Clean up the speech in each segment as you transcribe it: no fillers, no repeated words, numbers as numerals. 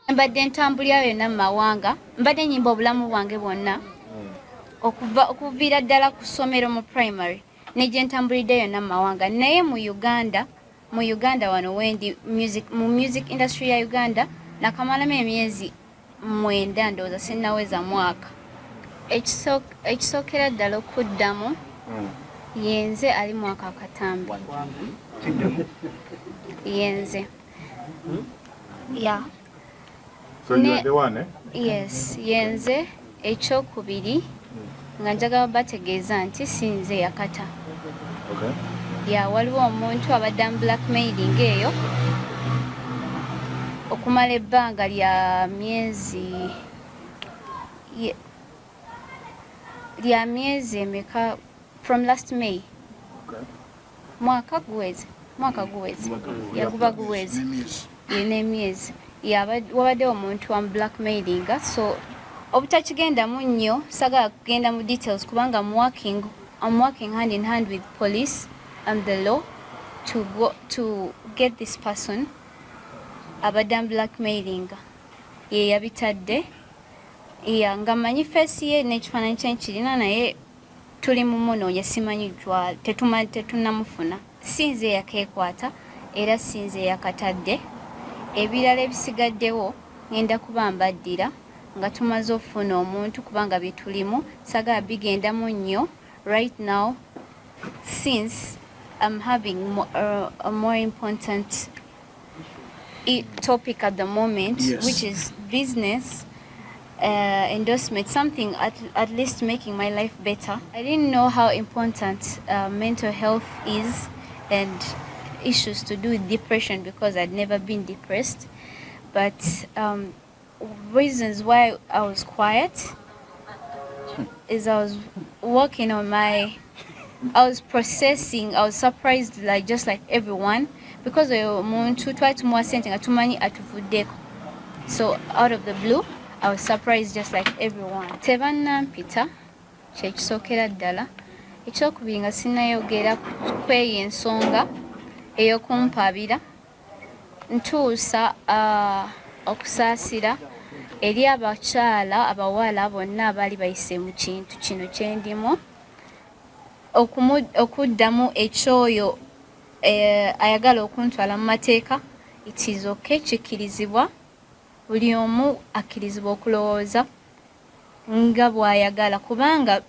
mbadde ntambulira yonna mu mawanga mbadde nyimba obulamu bwange bwonna okuviira ddala ku ssomero mu primary negye ntambulidde yonna mu mawanga naye mu Uganda wano wendi mu music industry ya Uganda nakamalamu emyezi 9 ndowooza sinnaweza mwaka ekisookera ddala okuddamu yenze ali mwaka katambi yenze So you are the one, eh? Yes, yenze ekyokubiri nga njagala bategeeza nti sinze Eyakata. Okay. Waliwo omuntu abadde blackmailing eyo okumala ebbanga lya myezi emeka from last May. Okay. Mwaka guweze yaguba guweze n'emyezi wabadde omuntu wa blackmailinga so obutakigendamu nnyo sagala kugenda mu details kubanga I'm working hand in hand with police and the law to get this person abadde blackmailinga ye yabitadde nga manyi feesi ye n'ekifaananyi kye nkirina naye tuli mu munoonya simanyi jwa tetunnamufuna sinze Eyakakwata era sinze Eyakatadde ebirala ebisigaddewo ngenda kuba mbaddira nga tumaze okufuna omuntu kubanga bitulimu sagala bigendamu nnyo right now since I'm having a more important topic at the moment, yes, which is business endorsement, something at least making my life better. I didn't know how important mental health is and issues to do with depression because I'd never been depressed. But reasons why I was quiet is I was working on I was processing, I was surprised just like everyone because omuntu twali tumuwa sente nga tumanyi atuvuddeko. So out of the blue, I was surprised just like everyone. Tebannampita kyekisookera ddala. Ekyokubiri nga sinnayogera ku eyo ensonga ey'okumpaabira ntuusa okusaasira eri abakyala abawala bonna abaali bayise mu kintu kino kye ndimu okuddamu ekyoyo ayagala okuntwala mu mateeka it is okay kikkirizibwa buli omu akkirizibwa okulowooza nga bw'ayagala kubanga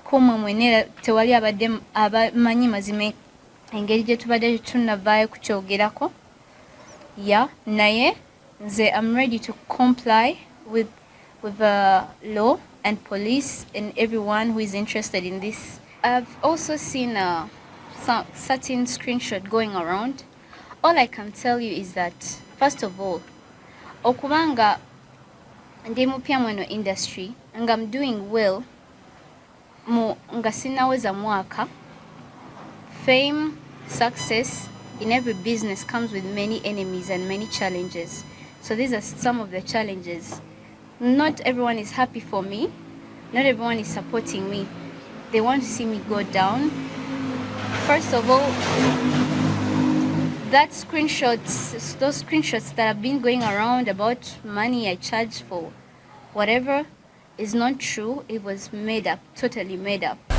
kumwe mwene tewali abadde abamanyi mazima engeri gye tubadde tunnavaayo kukyogerako naye nze I'm ready to comply with the law and police and everyone who is interested in this. I've also seen some certain screenshot going around. All I can tell you is that first of all okubanga ndi mupya mweno industry nga I'm doing well nga sinnaweza mwaka. Fame, success in every business comes with many enemies and many challenges. So these are some of the challenges. Not everyone is happy for me. Not everyone is supporting me. They want to see me go down. First of all, those screenshots that have been going around about money I charge for whatever is not true. It was made up, totally made up.